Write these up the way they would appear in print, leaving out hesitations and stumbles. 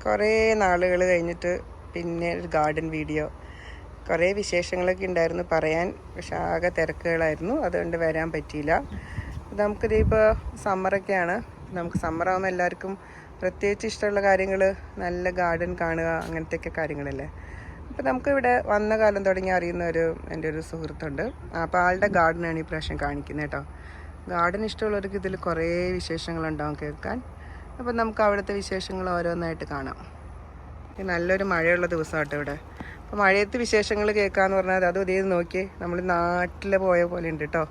കുറേ നാളുകൾ കഴിഞ്ഞിട്ട് പിന്നെ ഒരു ഗാർഡൻ വീഡിയോ. കുറേ വിശേഷങ്ങളൊക്കെ ഉണ്ടായിരുന്നു പറയാൻ, പക്ഷെ ആകെ തിരക്കുകളായിരുന്നു, അതുകൊണ്ട് വരാൻ പറ്റിയില്ല. നമുക്കിത് ഇപ്പോൾ സമ്മറൊക്കെയാണ്. നമുക്ക് സമ്മറാകുമ്പോൾ എല്ലാവർക്കും പ്രത്യേകിച്ച് ഇഷ്ടമുള്ള കാര്യങ്ങൾ നല്ല ഗാർഡൻ കാണുക, അങ്ങനത്തെയൊക്കെ കാര്യങ്ങളല്ലേ. അപ്പോൾ നമുക്കിവിടെ വന്ന കാലം തുടങ്ങി അറിയുന്ന എൻ്റെ ഒരു സുഹൃത്തുണ്ട്. അപ്പോൾ ആളുടെ ഗാർഡനാണ് ഈ പ്രാവശ്യം കാണിക്കുന്നത് കേട്ടോ. ഗാർഡൻ ഇഷ്ടമുള്ളവർക്ക് ഇതിൽ കുറേ വിശേഷങ്ങളുണ്ടാവും കേൾക്കാൻ. അപ്പം നമുക്ക് അവിടുത്തെ വിശേഷങ്ങൾ ഓരോന്നായിട്ട് കാണാം. നല്ലൊരു മഴയുള്ള ദിവസമാട്ടോ ഇവിടെ. അപ്പോൾ മഴയത്ത് വിശേഷങ്ങൾ കേൾക്കാമെന്ന് പറഞ്ഞാൽ അത് ഇതേ നോക്കിയേ, നമ്മൾ നാട്ടിൽ പോയ പോലെ ഉണ്ട് കേട്ടോ.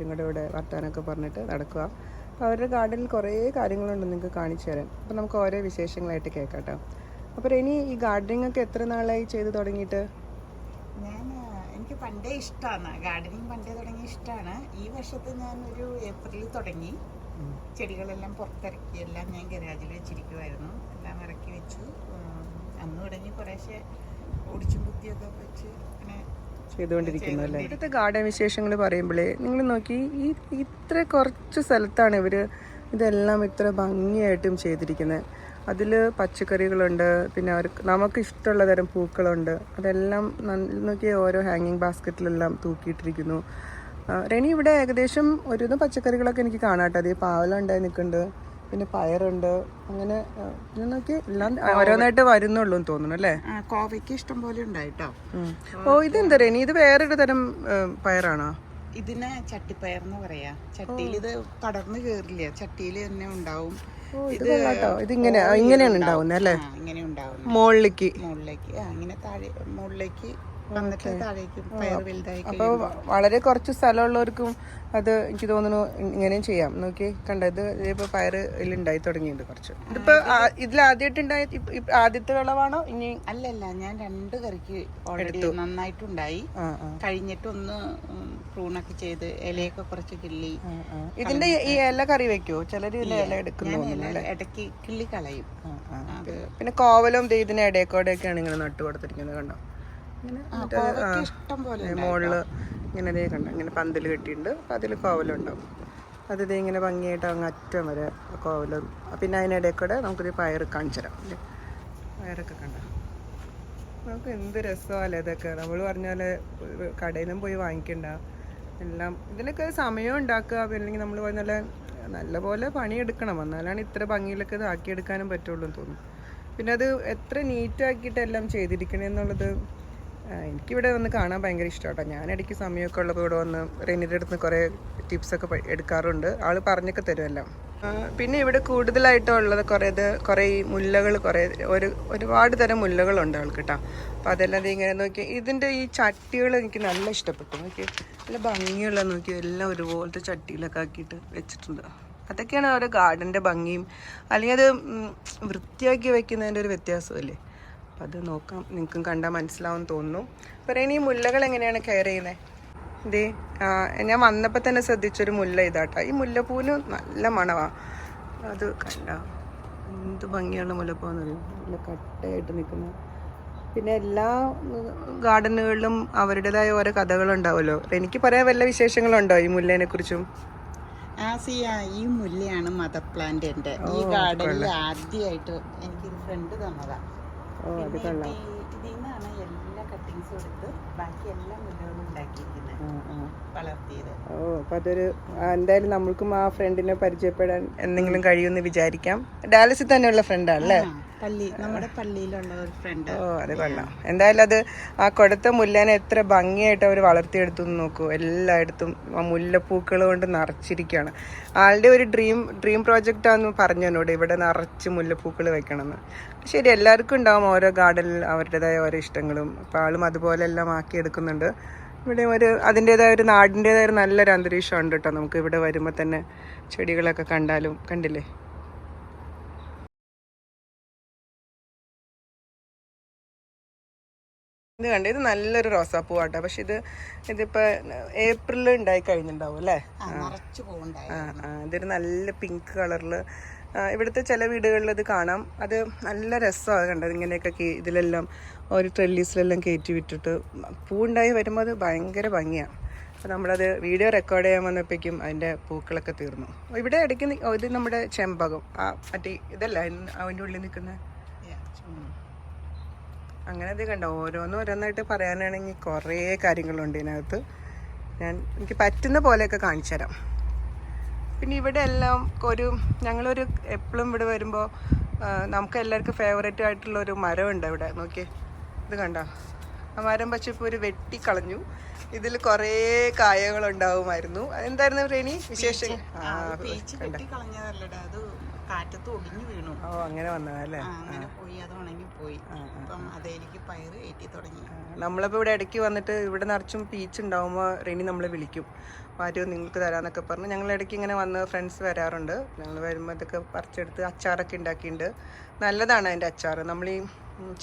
കൂടെ ഇവിടെ വർത്താനൊക്കെ പറഞ്ഞിട്ട് നടക്കുക. അപ്പോൾ അവരുടെ ഗാർഡനിൽ കുറേ കാര്യങ്ങളുണ്ട് നിങ്ങൾക്ക് കാണിച്ചു തരാൻ. അപ്പോൾ നമുക്ക് ഓരോ വിശേഷങ്ങളായിട്ട് കേൾക്കാം കേട്ടോ. അപ്പോൾ ഇനി ഈ ഗാർഡനിങ് ഒക്കെ എത്ര നാളായി ചെയ്ത് തുടങ്ങിയിട്ട്? എനിക്ക് പണ്ടേ ഇഷ്ടമാണ് ഗാർഡനിങ്, പണ്ടേ തുടങ്ങി ഇഷ്ടമാണ്. ഈ വർഷത്തെ ഞാൻ ഒരു ഏപ്രിലിൽ തുടങ്ങി. ചെടികളെല്ലാം പുറത്തിറക്കി, എല്ലാം ഞാൻ ഗരാജിൽ വെച്ചിരിക്കുമായിരുന്നു. എല്ലാം ഇറക്കി വെച്ചു. അന്ന് തുടങ്ങി കുറേശ്ശെ ഓടിച്ചും കുത്തിയൊക്കെ വെച്ച് അങ്ങനെ ചെയ്തുകൊണ്ടിരിക്കുന്നു അല്ലേ. ഇവിടുത്തെ ഗാർഡൻ വിശേഷങ്ങൾ പറയുമ്പോഴേ നിങ്ങൾ നോക്കി, ഇത്ര കുറച്ച് സ്ഥലത്താണ് ഇവർ ഇതെല്ലാം ഇത്ര ഭംഗിയായിട്ടും ചെയ്തിരിക്കുന്നത്. അതിൽ പച്ചക്കറികളുണ്ട്, പിന്നെ നമുക്ക് ഇഷ്ടമുള്ള തരം പൂക്കളുണ്ട്. അതെല്ലാം നോക്കി ഓരോ ഹാങ്ങിങ് ബാസ്ക്കറ്റിലെല്ലാം തൂക്കിയിട്ടിരിക്കുന്നു. റെനി ഇവിടെ ഏകദേശം ഒരു പച്ചക്കറികളൊക്കെ എനിക്ക് കാണാം കേട്ടോ. അതേ പാവലം ഉണ്ടായി നിൽക്കുന്നുണ്ട്, പിന്നെ പയറുണ്ട്, അങ്ങനെ നോക്കി എല്ലാം ഓരോന്നായിട്ട് വരുന്നുള്ളൂ എന്ന് തോന്നുന്നു അല്ലേ. കോവയ്ക്ക് ഇഷ്ടം പോലെ ഉണ്ടായിട്ടോ. ഓ, ഇതെന്താ റെനി, ഇത് വേറൊരു തരം പയറാണോ? ഇതിന് ചട്ടിപ്പയർ എന്ന് പറയാ. ചട്ടിയിൽ ഇത് പടർന്നു കേറില്ല, ചട്ടിയിൽ തന്നെ ഉണ്ടാവും. ഇങ്ങനെയാണ് ഉണ്ടാവുന്നത് അല്ലേ. ഇങ്ങനെ ഉണ്ടാവും മുകളിലേക്ക് ഇങ്ങനെ താഴെ മുകളിലേക്ക് വന്നിട്ട് താഴേക്ക് പയർ വലുതായി. അപ്പോൾ വളരെ കുറച്ച് സ്ഥലമുള്ളവർക്കും അത് എനിക്ക് തോന്നുന്നു ഇങ്ങനെയും ചെയ്യാം. നോക്കി കണ്ടത് ഇതിപ്പോ പയർ ഇതിലുണ്ടായി തുടങ്ങിയിട്ടുണ്ട് കുറച്ച്. ഇതിപ്പോ ഇതിൽ ആദ്യമായിട്ടുണ്ടായ ആദ്യത്തെ വിളവാണോ? ഇനി അല്ലല്ല, ഞാൻ 2 കറിക്ക് ഓൾറെഡി നന്നായിട്ടുണ്ടായി. കഴിഞ്ഞിട്ട് ഒന്ന് പ്രൂണൊക്കെ ചെയ്ത് ഇലയൊക്കെ കുറച്ച് കിള്ളി. ഇതിന്റെ ഈ ഇല കറി വെക്കുവോ? ചിലര് ഇല എടുക്കുന്നു, ഇടയ്ക്ക് കിള്ളി കളയും. പിന്നെ കോവലും ഇതിന് ഇടയക്കോടെയൊക്കെയാണ് ഇങ്ങനെ നട്ടു കൊടുത്തിരിക്കുന്നത് കണ്ടോ. മുകളില് ഇങ്ങനെ കണ്ട ഇങ്ങനെ പന്തൽ കെട്ടിയിട്ടുണ്ട്. അപ്പം അതിൽ കോവലുണ്ടാവും. അത് ഇങ്ങനെ ഭംഗിയായിട്ട് അങ്ങ് അറ്റം വരെ കോവലും. പിന്നെ അതിനിടയിൽ കൂടെ നമുക്കിത് പയർ കാണിച്ചു തരാം. പയറൊക്കെ കണ്ട നമുക്ക് എന്ത് രസമല്ലേ ഇതൊക്കെ. നമ്മൾ പറഞ്ഞാൽ കടയിൽ നിന്നും പോയി വാങ്ങിക്കണ്ട. എല്ലാം ഇതിനൊക്കെ സമയം ഉണ്ടാക്കുക. അല്ലെങ്കിൽ നമ്മൾ പറഞ്ഞാൽ നല്ലപോലെ പണിയെടുക്കണം, എന്നാലാണ് ഇത്ര ഭംഗിയിലൊക്കെ ഇത് ആക്കിയെടുക്കാനും പറ്റുള്ളൂ എന്ന് തോന്നുന്നു. പിന്നെ അത് എത്ര നീറ്റാക്കിയിട്ട് എല്ലാം ചെയ്തിരിക്കണമെന്നുള്ളത് എനിക്കിവിടെ വന്ന് കാണാൻ ഭയങ്കര ഇഷ്ടമാട്ടോ. ഞാൻ ഇടയ്ക്ക് സമയമൊക്കെ ഉള്ളപ്പോൾ ഇവിടെ വന്ന് റെനിയുടെ അടുത്ത് കുറേ ടിപ്സൊക്കെ എടുക്കാറുണ്ട്. ആൾ പറഞ്ഞൊക്കെ തരുമല്ലോ. പിന്നെ ഇവിടെ കൂടുതലായിട്ടുള്ളത് കുറേ ഈ മുല്ലകൾ, ഒരുപാട് തരം മുല്ലകളുണ്ട് ആൾക്ക് കേട്ടോ. അപ്പോൾ അതെല്ലാം ഇങ്ങനെ നോക്കി. ഇതിൻ്റെ ഈ ചട്ടികൾ എനിക്ക് നല്ല ഇഷ്ടപ്പെട്ടു. നോക്കി നല്ല ഭംഗിയുള്ള നോക്കി, എല്ലാം ഒരുപോലത്തെ ചട്ടിയിലൊക്കെ ആക്കിയിട്ട് വെച്ചിട്ടുണ്ട്. അതൊക്കെയാണ് ഓരോ ഗാർഡൻ്റെ ഭംഗിയും, അല്ലെങ്കിൽ അത് വൃത്തിയാക്കി വെക്കുന്നതിൻ്റെ ഒരു വ്യത്യാസമല്ലേ. അപ്പം അത് നോക്കാം, നിങ്ങൾക്കും കണ്ടാൽ മനസ്സിലാവും തോന്നുന്നു. പറയുന്ന ഈ മുല്ലകൾ എങ്ങനെയാണ് കെയർ ചെയ്യുന്നത്? ഇതേ ഞാൻ വന്നപ്പോൾ തന്നെ ശ്രദ്ധിച്ചൊരു മുല്ല ഇതാട്ടോ. ഈ മുല്ലപ്പൂവിന് നല്ല മണമാണ്. അത് കണ്ട എന്ത് ഭംഗിയാണ് മുല്ലപ്പൂവെന്ന് പറയും, നല്ല കട്ടയായിട്ട് നിൽക്കുന്നു. പിന്നെ എല്ലാ ഗാർഡനുകളിലും അവരുടേതായ ഓരോ കഥകളുണ്ടാവുമല്ലോ. എനിക്ക് പറയാൻ വല്ല വിശേഷങ്ങളുണ്ടോ ഈ മുല്ലേനെ കുറിച്ചും? ഈ മുല്ലയാണ് മദർ പ്ലാന്റ്. എൻ്റെ ഈ ഗാർഡനിൽ ആദ്യമായിട്ട് എനിക്കൊരു ഫ്രണ്ട് തന്നതാ. ഇതിന്നാണ് എല്ലാ കട്ടിങ്സും എടുത്ത് ബാക്കി എല്ലാ മുല്ലകളും ഉണ്ടാക്കിയിരിക്കുന്നത്, വളർത്തിയത്. അപ്പൊ അതൊരു എന്തായാലും നമ്മൾക്കും ആ ഫ്രണ്ടിനെ പരിചയപ്പെടാൻ എന്തെങ്കിലും കഴിയുമെന്ന് വിചാരിക്കാം. ഡാലസിൽ തന്നെയുള്ള ഫ്രണ്ടാണല്ലേ? നമ്മുടെ പള്ളിയിലുള്ള ഒരു ഫ്രണ്ട്. അത് കൊള്ളാം. എന്തായാലും അത് ആ കൊടുത്ത മുല്ലേനെ എത്ര ഭംഗിയായിട്ട് അവർ വളർത്തിയെടുത്തു നോക്കൂ. എല്ലായിടത്തും ആ മുല്ലപ്പൂക്കൾ കൊണ്ട് നിറച്ചിരിക്കുകയാണ്. ആളുടെ ഒരു ഡ്രീം പ്രോജക്റ്റാന്ന് പറഞ്ഞു എന്നോട്, ഇവിടെ നിറച്ച് മുല്ലപ്പൂക്കൾ വെക്കണമെന്ന്. ശരി, എല്ലാവർക്കും ഉണ്ടാവും ഓരോ ഗാർഡനിൽ അവരുടേതായ ഓരോ ഇഷ്ടങ്ങളും. അപ്പോൾ ആളും അതുപോലെ എല്ലാം ആക്കിയെടുക്കുന്നുണ്ട്. ഇവിടെ അതിൻ്റെതായ ഒരു നാടിൻ്റെതായ നല്ലൊരു അന്തരീക്ഷം ഉണ്ട് കേട്ടോ. നമുക്ക് ഇവിടെ വരുമ്പോൾ തന്നെ ചെടികളൊക്കെ കണ്ടില്ലേ. ഇത് കണ്ട, ഇത് നല്ലൊരു റോസാപ്പൂവാട്ടോ. പക്ഷെ ഇതിപ്പോൾ ഏപ്രിലിൽ ഉണ്ടായി കഴിഞ്ഞിട്ടുണ്ടാവും അല്ലേ? ഇതൊരു നല്ല പിങ്ക് കളറിൽ ഇവിടുത്തെ ചില വീടുകളിൽ ഇത് കാണാം. അത് നല്ല രസമാണ് കണ്ടത്. ഇങ്ങനെയൊക്കെ ഇതിലെല്ലാം ഒരു ട്രെല്ലീസിലെല്ലാം കയറ്റി വിട്ടിട്ട് പൂവുണ്ടായി വരുമ്പോൾ അത് ഭയങ്കര ഭംഗിയാണ്. അപ്പോൾ നമ്മളത് വീഡിയോ റെക്കോർഡ് ചെയ്യാൻ വന്നപ്പോഴേക്കും അതിൻ്റെ പൂക്കളൊക്കെ തീർന്നു. ഇവിടെ ഇടയ്ക്ക് ഇത് നമ്മുടെ ചെമ്പകം, മറ്റേ ഇതല്ല അതിൻ്റെ ഉള്ളിൽ നിൽക്കുന്ന. അങ്ങനെ ഇത് കണ്ടോ, ഓരോന്നായിട്ട് പറയാനാണെങ്കിൽ കുറേ കാര്യങ്ങളുണ്ട് ഇതിനകത്ത്. എനിക്ക് പറ്റുന്ന പോലെയൊക്കെ കാണിച്ചു തരാം. പിന്നെ ഇവിടെ എല്ലാം ഞങ്ങളൊരു എപ്പോഴും ഇവിടെ വരുമ്പോൾ നമുക്ക് എല്ലാവർക്കും ഫേവറേറ്റ് ആയിട്ടുള്ളൊരു മരമുണ്ട് ഇവിടെ. നോക്കിയേ, ഇത് കണ്ടോ, ആ മരം പക്ഷെ ഇപ്പോൾ വെട്ടിക്കളഞ്ഞു. ഇതിൽ കുറേ കായകളുണ്ടാവുമായിരുന്നു. എന്തായിരുന്നു റേണി വിശേഷം? ഓ, അങ്ങനെ വന്നതല്ലേ? നമ്മളിപ്പോൾ ഇവിടെ ഇടയ്ക്ക് വന്നിട്ട് ഇവിടെ നിറച്ചും പീച്ച് ഉണ്ടാവുമ്പോൾ റേണി നമ്മളെ വിളിക്കും, ആരും നിങ്ങൾക്ക് തരാമെന്നൊക്കെ പറഞ്ഞ്. ഞങ്ങൾ ഇടയ്ക്ക് ഇങ്ങനെ വന്ന് ഫ്രണ്ട്സ് വരാറുണ്ട്. ഞങ്ങൾ വരുമ്പോൾ ഇതൊക്കെ പറിച്ചെടുത്ത് അച്ചാറൊക്കെ ഉണ്ടാക്കിയിട്ടുണ്ട്. നല്ലതാണ് അതിൻ്റെ അച്ചാർ. നമ്മൾ ഈ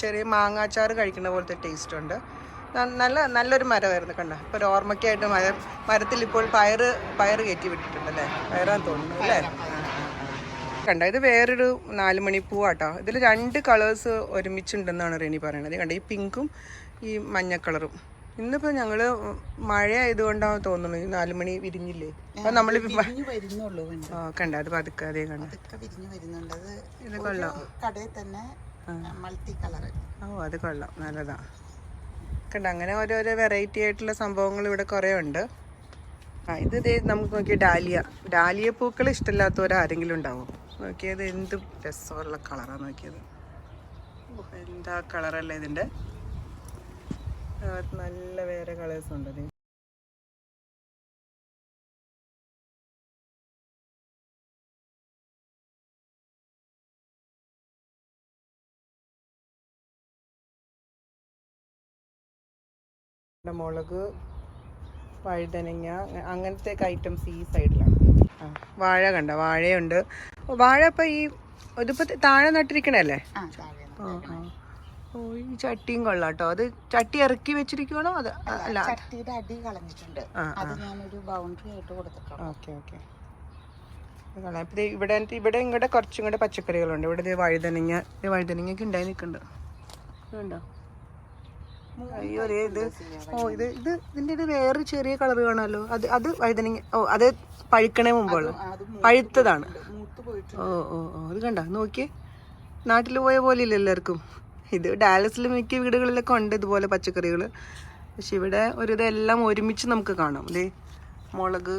ചെറിയ മാങ്ങ അച്ചാർ കഴിക്കുന്ന പോലത്തെ ടേസ്റ്റ് ഉണ്ട്. നല്ലൊരു മരമായിരുന്നു. കണ്ട, ഇപ്പോൾ ഒരു ഓർമ്മയ്ക്കായിട്ട് മരത്തിൽ ഇപ്പോൾ പയർ കയറ്റി വിട്ടിട്ടുണ്ടല്ലേ? പയറാന്ന് തോന്നുന്നു അല്ലേ? കണ്ട, ഇത് വേറൊരു 4 മണിപ്പൂവാട്ടോ. ഇതിൽ 2 കളേഴ്സ് ഒരുമിച്ചുണ്ടെന്നാണ് റെനി പറയണത്. കണ്ട, ഈ പിങ്കും ഈ മഞ്ഞ കളറും. ഇന്നിപ്പോൾ ഞങ്ങൾ മഴ ആയതുകൊണ്ടാണ് തോന്നുന്നു ഈ 4 മണി വിരിഞ്ഞില്ലേ? അപ്പം നമ്മൾ കണ്ട, അത് പതുക്കെ അതേ കണ്ട. ഇത് കൊള്ളാം. ഓ, അത് കൊള്ളാം, നല്ലതാ. കണ്ട, അങ്ങനെ ഓരോരോ വെറൈറ്റി ആയിട്ടുള്ള സംഭവങ്ങൾ ഇവിടെ കുറേ ഉണ്ട്. ഇത് നമുക്ക് നോക്കിയ ഡാലിയ പൂക്കൾ ഇഷ്ടമില്ലാത്തവരാരെങ്കിലും ഉണ്ടാവും? നോക്കിയത് എന്ത് രസമുള്ള കളറാണ്. നോക്കിയത് എന്താ കളറല്ലേ ഇതിൻ്റെ? നല്ല വേറെ കളേഴ്സ് ഉണ്ട്. മുളക്, വഴുതനങ്ങ, അങ്ങനത്തെ ഐറ്റംസ് ഈ സൈഡിലാണ്. വാഴ കണ്ട, വാഴയുണ്ട്. വാഴ ഇപ്പം ഇതിപ്പോൾ താഴെ നട്ടിരിക്കണല്ലേ? ഓ, ഈ ചട്ടിയും കൊള്ളാം കേട്ടോ. അത് ചട്ടി ഇറക്കി വെച്ചിരിക്കുവാണോ? അത് അല്ല, ചട്ടിയുടെ അടി കളഞ്ഞിട്ടുണ്ട്. അത് ഞാനൊരു ബൗണ്ടറി ആയിട്ട് കൊടുത്തിട്ടുണ്ട്. ഓക്കെ. ഇവിടെ ഇങ്ങോട്ട് കുറച്ചും കൂടെ പച്ചക്കറികളുണ്ട്. ഇവിടെ വഴുതനങ്ങയൊക്കെ ഉണ്ടായി നിൽക്കുന്നുണ്ട്. ഇതുണ്ടോ? അയ്യോ, ഇതിന്റെ ഒരു വേറെ ചെറിയ കളർ കാണാമല്ലോ. അത് വഴുതനങ്ങ. ഓ, അത് പഴുക്കണേ മുമ്പുള്ള പഴുത്തതാണ്. ഓ, അത് കണ്ട, നോക്കിയേ. നാട്ടിൽ പോയ പോലെ ഇല്ല എല്ലാവർക്കും. ഇത് ഡാലസിൽ മിക്ക വീടുകളിലൊക്കെ ഉണ്ട് ഇതുപോലെ പച്ചക്കറികൾ. പക്ഷെ ഇവിടെ ഇതെല്ലാം ഒരുമിച്ച് നമുക്ക് കാണാം. അല്ലേ, മുളക്,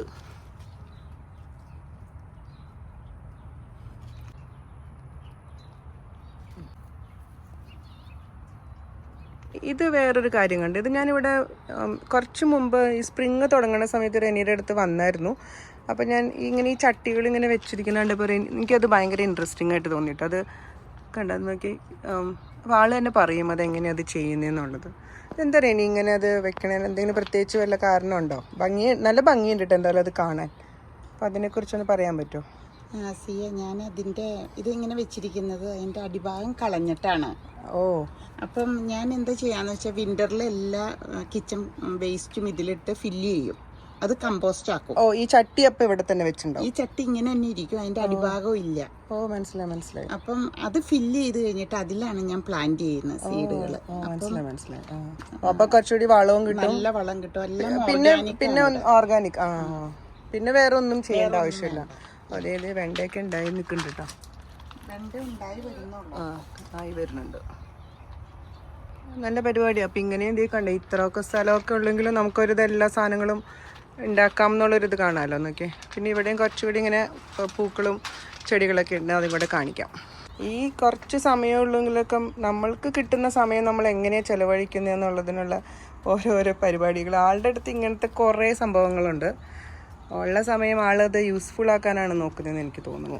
ഇത് വേറൊരു കാര്യം കണ്ട്. ഇത് ഞാനിവിടെ കുറച്ച് മുമ്പ് ഈ സ്പ്രിങ് തുടങ്ങുന്ന സമയത്ത് റെനിയുടെ അടുത്ത് വന്നായിരുന്നു. അപ്പോൾ ഞാൻ ഇങ്ങനെ ഈ ചട്ടികൾ ഇങ്ങനെ വെച്ചിരിക്കുന്നുണ്ട്. ഇപ്പോൾ എനിക്കത് ഭയങ്കര ഇൻട്രസ്റ്റിംഗ് ആയിട്ട് തോന്നിയിട്ട് അത് കണ്ടത് നോക്കി. അപ്പോൾ ആൾ തന്നെ പറയും അതെങ്ങനെയാണ് അത് ചെയ്യുന്നതെന്നുള്ളത്. എന്താ റെനി ഇങ്ങനെ അത് വെക്കണേന് എന്തെങ്കിലും പ്രത്യേകിച്ച് വല്ല കാരണമുണ്ടോ? നല്ല ഭംഗിയുണ്ട് കേട്ടോ എന്തായാലും അത് കാണാൻ. അപ്പോൾ അതിനെക്കുറിച്ചൊന്ന് പറയാൻ പറ്റുമോ? സിയ, ഞാൻ ഇതിങ്ങനെ വെച്ചിരിക്കുന്നത് അതിൻ്റെ അടിഭാഗം കളഞ്ഞിട്ടാണ്. ഓ, അപ്പം ഞാൻ എന്താ ചെയ്യാന്ന് വെച്ചാൽ വിന്ററിൽ എല്ലാ കിച്ചൺ വേസ്റ്റും ഇതിലിട്ട് ഫില്ല് ചെയ്യും. അത് കമ്പോസ്റ്റ് ആക്കും. ഓ, ഈ ചട്ടി അപ്പം ഇവിടെ തന്നെ വെച്ചിട്ടുണ്ടോ? ഈ ചട്ടി ഇങ്ങനെ തന്നെ ഇരിക്കും, അതിന്റെ അടിഭാഗം ഇല്ല. ഓ, മനസ്സിലായി. അപ്പം അത് ഫില്ല് ചെയ്ത് കഴിഞ്ഞിട്ട് അതിലാണ് ഞാൻ പ്ലാന്റ് ചെയ്യുന്നത് സീഡുകൾ. മനസ്സിലായി. അപ്പൊ കുറച്ചുകൂടി വളവും കിട്ടും, നല്ല വളം കിട്ടും. എല്ലാം പിന്നെ ഓർഗാനിക്. പിന്നെ വേറെ ഒന്നും ചെയ്യേണ്ട ആവശ്യമില്ല. അതേ വെണ്ടയൊക്കെ ഉണ്ടായി നിൽക്കുന്നുണ്ട് കേട്ടോ. ആയി വരുന്നുണ്ട്. നല്ല പരിപാടിയാണ്. അപ്പം ഇങ്ങനെ എന്ത് കണ്ടേ, ഇത്രയൊക്കെ സ്ഥലമൊക്കെ ഉള്ളെങ്കിലും എല്ലാ സാധനങ്ങളും ഉണ്ടാക്കാം എന്നുള്ളൊരിത് കാണാമല്ലോ എന്നൊക്കെ. പിന്നെ ഇവിടെയും കുറച്ചുകൂടി ഇങ്ങനെ പൂക്കളും ചെടികളൊക്കെ ഉണ്ട്, അതും കൂടെ കാണിക്കാം. ഈ കുറച്ച് സമയമുള്ളെങ്കിലൊക്കെ നമ്മൾക്ക് കിട്ടുന്ന സമയം നമ്മൾ എങ്ങനെയാണ് ചിലവഴിക്കുന്നതെന്നുള്ളതിനുള്ള ഓരോരോ പരിപാടികൾ. ആളുടെ അടുത്ത് ഇങ്ങനത്തെ കുറേ സംഭവങ്ങളുണ്ട്. ഉള്ള സമയം ആളത് യൂസ്ഫുൾ ആക്കാനാണ് നോക്കുന്നതെന്ന് എനിക്ക് തോന്നുന്നു.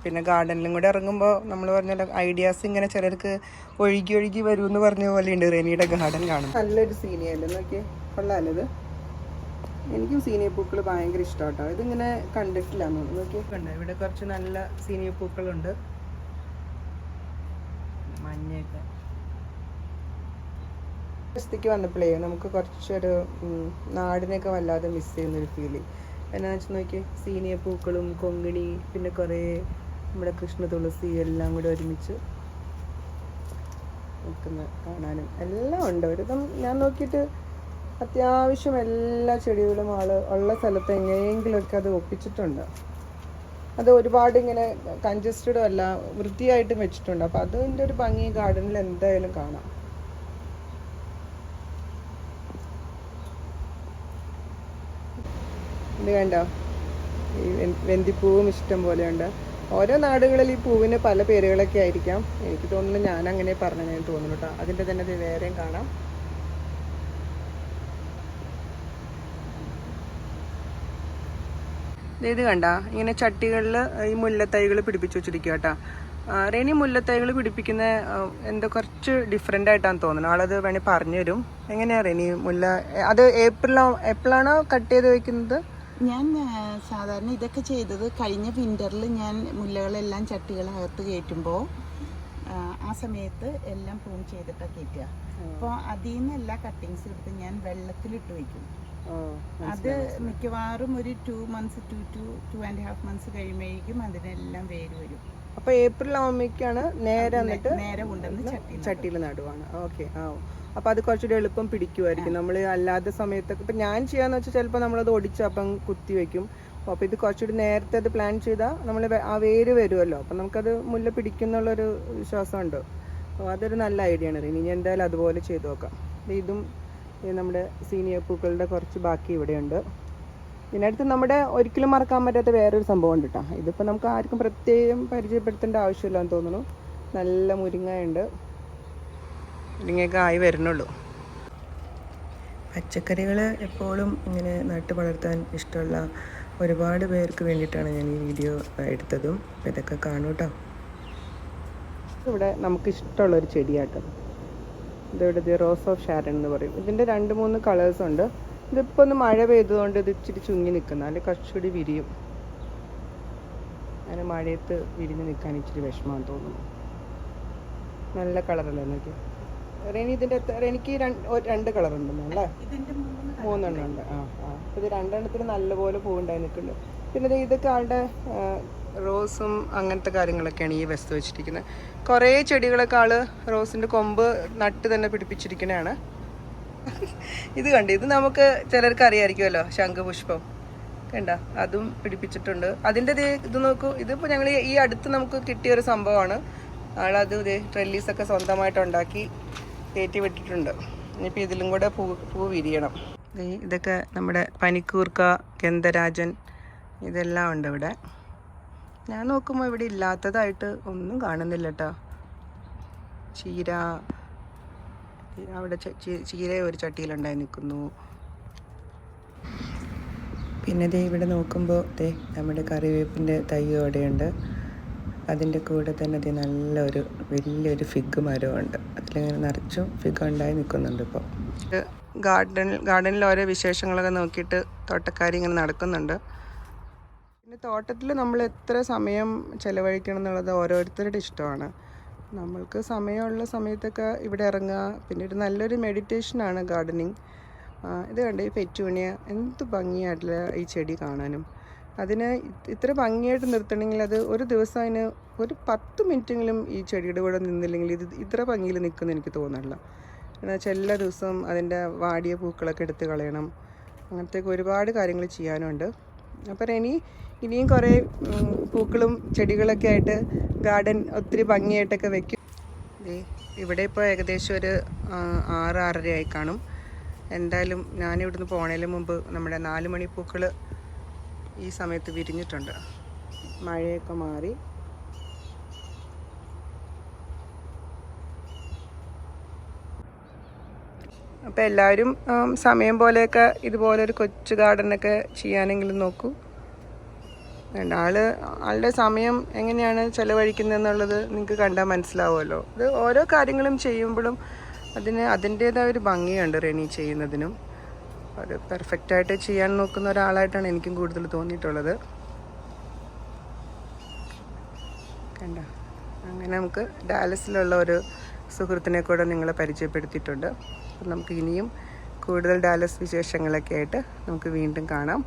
പിന്നെ ഗാർഡനിലും കൂടെ ഇറങ്ങുമ്പോൾ നമ്മൾ പറഞ്ഞ ഐഡിയാസ് ഇങ്ങനെ ചിലർക്ക് ഒഴുകി വരും എന്ന് പറഞ്ഞ പോലെ ഉണ്ട് റെനിയുടെ ഗാർഡൻ കാണും. നല്ലൊരു സീനിയല്ലേ നോക്കിയേ, കൊള്ളാമല്ലോ ഇത്. എനിക്കും സീനിയ പൂക്കൾ ഭയങ്കര ഇഷ്ടമാണ് കേട്ടോ. ഇതിങ്ങനെ കണ്ടിട്ടില്ല നോക്കിയേ. കണ്ടോ, ഇവിടെ കുറച്ച് നല്ല സീനിയ പൂക്കളുണ്ട്, മഞ്ഞയൊക്കെ. ദിവസത്തേക്ക് വന്നപ്പോഴേ നമുക്ക് കുറച്ചൊരു നാടിനെയൊക്കെ വല്ലാതെ മിസ് ചെയ്യുന്നൊരു ഫീല്. എന്നാന്ന് വെച്ചാൽ നോക്കി, സീനിയ പൂക്കളും കൊങ്ങിണി പിന്നെ കുറേ നമ്മുടെ കൃഷ്ണ തുളസി എല്ലാം കൂടെ ഒരുമിച്ച് നിൽക്കുന്ന കാണാനും എല്ലാം ഉണ്ട്. ഞാൻ നോക്കിയിട്ട് അത്യാവശ്യം എല്ലാ ചെടികളും ഉള്ള സ്ഥലത്ത് എങ്ങനെയെങ്കിലുമൊക്കെ അത് ഒപ്പിച്ചിട്ടുണ്ട്. അത് ഒരുപാട് ഇങ്ങനെ കൺജസ്റ്റഡും അല്ല, വൃത്തിയായിട്ടും വെച്ചിട്ടുണ്ട്. അപ്പം അതിൻ്റെ ഒരു ഭംഗി ഗാർഡനിൽ എന്തായാലും കാണാം. ഇത് കണ്ടോ, ഈ വെന്തിപ്പൂവും ഇഷ്ടം പോലെയുണ്ട്. ഓരോ നാടുകളിൽ ഈ പൂവിന് പല പേരുകളൊക്കെ ആയിരിക്കാം. എനിക്ക് തോന്നുന്നു ഞാൻ അങ്ങനെ പറഞ്ഞതെന്ന് തോന്നുന്നു കേട്ടോ. അതിൻ്റെ തന്നെ ഇത് വേറെയും കാണാം. ഇത് കണ്ട ഇങ്ങനെ ചട്ടികളിൽ ഈ മുല്ലത്തൈകൾ പിടിപ്പിച്ച് വെച്ചിരിക്കുക കേട്ടോ. റെനി മുല്ലത്തൈകൾ പിടിപ്പിക്കുന്ന എന്തോ കുറച്ച് ഡിഫറെൻ്റ് ആയിട്ടാണ് തോന്നുന്നത്. ആളത് വേണേൽ പറഞ്ഞു തരും. എങ്ങനെയാണ് റെനി മുല്ല അത് എപ്പോഴാണോ കട്ട് ചെയ്ത് വെക്കുന്നത്? ഞാൻ സാധാരണ ഇതൊക്കെ ചെയ്തത് കഴിഞ്ഞ വിൻ്ററിൽ ഞാൻ മുല്ലകളെല്ലാം ചട്ടികളകത്ത് കയറ്റുമ്പോൾ ആ സമയത്ത് എല്ലാം പ്രൂൺ ചെയ്തിട്ടാണ് കയറ്റുക. അപ്പോൾ അതിൽ നിന്ന് എല്ലാ കട്ടിങ്സ് എടുത്ത് ഞാൻ വെള്ളത്തിലിട്ട് വയ്ക്കും. അത് മിക്കവാറും ഒരു 2 months to 2.5 months കഴിയുമ്പോഴേക്കും അതിനെല്ലാം വേര് വരും. അപ്പോൾ ഏപ്രിൽ ആവുമ്പോഴേക്കാണ് നേരെ കൊണ്ടുവന്ന് ചട്ടിയിൽ നടുവാണ്. ഓക്കെ. അപ്പോൾ അത് കുറച്ചുകൂടി എളുപ്പം പിടിക്കുമായിരിക്കും. നമ്മൾ അല്ലാത്ത സമയത്തൊക്കെ ഇപ്പം ഞാൻ ചെയ്യാന്ന് വെച്ചാൽ ചിലപ്പോൾ നമ്മളത് ഒടിച്ച് അപ്പം കുത്തി വെക്കും. അപ്പോൾ ഇത് കുറച്ചുകൂടി നേരത്തെ അത് പ്ലാൻ ചെയ്താൽ നമ്മൾ ആ വേര് വരുമല്ലോ. അപ്പം നമുക്കത് മുല്ല പിടിക്കുന്നുള്ളൊരു വിശ്വാസമുണ്ട്. അപ്പോൾ അതൊരു നല്ല ഐഡിയ ആണ്. ഇനി എന്തായാലും അതുപോലെ ചെയ്ത് നോക്കാം. ഇതും നമ്മുടെ സീനിയർ പൂക്കളുടെ കുറച്ച് ബാക്കി ഇവിടെയുണ്ട്. ഇതിനടുത്ത് നമ്മുടെ ഒരിക്കലും മറക്കാൻ പറ്റാത്ത വേറൊരു സംഭവം ഉണ്ട് കേട്ടോ. ഇതിപ്പോൾ നമുക്ക് ആർക്കും പ്രത്യേകം പരിചയപ്പെടുത്തേണ്ട ആവശ്യമില്ലാന്ന് തോന്നുന്നു. നല്ല മുരിങ്ങയുണ്ട്. മുരിങ്ങയൊക്കെ ആയി വരുന്നുള്ളൂ. പച്ചക്കറികൾ എപ്പോഴും ഇങ്ങനെ നട്ട് വളർത്താൻ ഇഷ്ടമുള്ള ഒരുപാട് പേർക്ക് വേണ്ടിയിട്ടാണ് ഞാൻ ഈ വീഡിയോ എടുത്തതും. അപ്പോൾ ഇതൊക്കെ കാണൂ കേട്ടോ. ഇവിടെ നമുക്ക് ഇഷ്ടമുള്ളൊരു ചെടിയാട്ടോ. ഇതിവിടെ റോസ് ഓഫ് ഷാരൺ എന്ന് പറയും. ഇതിൻ്റെ 2-3 കളേഴ്സ് ഉണ്ട്. ഇതിപ്പോൾ ഒന്ന് മഴ പെയ്തതുകൊണ്ട് ഇത് ഇച്ചിരി ചുങ്ങി നിൽക്കുന്ന, അല്ലെങ്കിൽ കുറച്ചുകൂടി വിരിയും. അങ്ങനെ മഴയത്ത് വിരിഞ്ഞ് നിൽക്കാൻ ഇച്ചിരി വിഷമമാണെന്ന് തോന്നുന്നു. നല്ല കളറല്ലേ നോക്കി റെനി. ഇതിൻ്റെ എനിക്ക് 2 കളർ ഉണ്ടെന്ന് അല്ലേ? 3 എണ്ണം ഉണ്ട്. അപ്പോൾ ഇത് 2 എണ്ണത്തിന് നല്ലപോലെ പൂവുണ്ടായി നിൽക്കുന്നുണ്ട്. പിന്നെ ഇതൊക്കെ ആളുടെ റോസും അങ്ങനത്തെ കാര്യങ്ങളൊക്കെയാണ് ഈ വസ്തു വെച്ചിരിക്കുന്നത്. കുറേ ചെടികളൊക്കെ ആള് റോസിൻ്റെ കൊമ്പ് നട്ട് തന്നെ പിടിപ്പിച്ചിരിക്കുന്നതാണ്. ഇത് കണ്ട്, ഇത് നമുക്ക് ചിലർക്ക് അറിയാമായിരിക്കുമല്ലോ, ശംഖുപുഷ്പം കണ്ട, അതും പിടിപ്പിച്ചിട്ടുണ്ട്. അതിൻ്റെ ഇത് നോക്കൂ. ഇതിപ്പോൾ ഞങ്ങൾ ഈ അടുത്ത് നമുക്ക് കിട്ടിയൊരു സംഭവമാണ്. ആളത് ട്രെല്ലീസൊക്കെ സ്വന്തമായിട്ട് ഉണ്ടാക്കി കയറ്റി വിട്ടിട്ടുണ്ട്. ഇനിയിപ്പോൾ ഇതിലും കൂടെ പൂ വിരിയണം. ഇതൊക്കെ നമ്മുടെ പനിക്കൂർക്ക, ഗന്ധരാജൻ ഇതെല്ലാം ഉണ്ട് ഇവിടെ. ഞാൻ നോക്കുമ്പോൾ ഇവിടെ ഇല്ലാത്തതായിട്ട് ഒന്നും കാണുന്നില്ല കേട്ടോ. ചീര, അവിടെ ചീര ഒരു ചട്ടിയിലുണ്ടായി നിൽക്കുന്നു. പിന്നെ ഇവിടെ നോക്കുമ്പോൾ നമ്മുടെ കറിവേപ്പിൻ്റെ തൈ അവിടെയുണ്ട്. അതിൻ്റെ കൂടെ തന്നെ നല്ലൊരു വലിയൊരു ഫിഗ് മരമുണ്ട്. അതിലിങ്ങനെ നിറച്ചും ഫിഗ് ഉണ്ടായി നിൽക്കുന്നുണ്ട്. ഇപ്പോൾ ഗാർഡനിൽ ഓരോ വിശേഷങ്ങളൊക്കെ നോക്കിയിട്ട് തോട്ടക്കാരി ഇങ്ങനെ നടക്കുന്നുണ്ട്. പിന്നെ തോട്ടത്തിൽ നമ്മൾ എത്ര സമയം ചിലവഴിക്കണം എന്നുള്ളത് ഓരോരുത്തരുടെ ഇഷ്ടമാണ്. നമ്മൾക്ക് സമയമുള്ള സമയത്തൊക്കെ ഇവിടെ ഇറങ്ങുക. പിന്നെ ഒരു നല്ലൊരു മെഡിറ്റേഷനാണ് ഗാർഡനിങ്. ഇത് കണ്ടേ, ഈ പെറ്റൂണിയ എന്ത് ഭംഗിയായിട്ടുള്ള ഈ ചെടി കാണാനും. അതിന് ഇത്ര ഭംഗിയായിട്ട് നിർത്തണമെങ്കിൽ അത് ഒരു ദിവസം അതിന് ഒരു 10 മിനിറ്റെങ്കിലും ഈ ചെടിയുടെ കൂടെ നിന്നില്ലെങ്കിൽ ഇത് ഇത്ര ഭംഗിയിൽ നിൽക്കുമെന്ന് എനിക്ക് തോന്നുന്നില്ല. എന്ന് വെച്ചാൽ എല്ലാ ദിവസവും അതിൻ്റെ വാടിയ പൂക്കളൊക്കെ എടുത്ത് കളയണം. അങ്ങനത്തെ ഒരുപാട് കാര്യങ്ങൾ ചെയ്യാനുണ്ട്. അപ്പം ഇനിയും കുറേ പൂക്കളും ചെടികളൊക്കെ ആയിട്ട് ഗാർഡൻ ഒത്തിരി ഭംഗിയായിട്ടൊക്കെ വെക്കും. ഇവിടെ ഇപ്പോൾ ഏകദേശം ഒരു 6-6:30 ആയി കാണും. എന്തായാലും ഞാനിവിടുന്ന് പോണതിന് മുമ്പ് നമ്മുടെ 4 മണിപ്പൂക്കൾ ഈ സമയത്ത് വിരിഞ്ഞിട്ടുണ്ട്. മഴയൊക്കെ മാറി. അപ്പോൾ എല്ലാവരും സമയം പോലെയൊക്കെ ഇതുപോലൊരു കൊച്ചു ഗാർഡനൊക്കെ ചെയ്യാനെങ്കിലും നോക്കൂ. ആളുടെ സമയം എങ്ങനെയാണ് ചിലവഴിക്കുന്നതെന്നുള്ളത് നിങ്ങൾക്ക് കണ്ടാൽ മനസ്സിലാവുമല്ലോ. ഇത് ഓരോ കാര്യങ്ങളും ചെയ്യുമ്പോഴും അതിൻ്റേതായ ഒരു ഭംഗിയുണ്ട് റെനി ചെയ്യുന്നതിനും. അത് പെർഫെക്റ്റായിട്ട് ചെയ്യാൻ നോക്കുന്ന ഒരാളായിട്ടാണ് എനിക്കും കൂടുതൽ തോന്നിയിട്ടുള്ളത്. കണ്ട, അങ്ങനെ നമുക്ക് ഡാലസിലുള്ള ഒരു സുഹൃത്തിനെ കൂടെ നിങ്ങളെ പരിചയപ്പെടുത്തിയിട്ടുണ്ട്. അപ്പം നമുക്ക് ഇനിയും കൂടുതൽ ഡാലസ് വിശേഷങ്ങളൊക്കെ ആയിട്ട് നമുക്ക് വീണ്ടും കാണാം.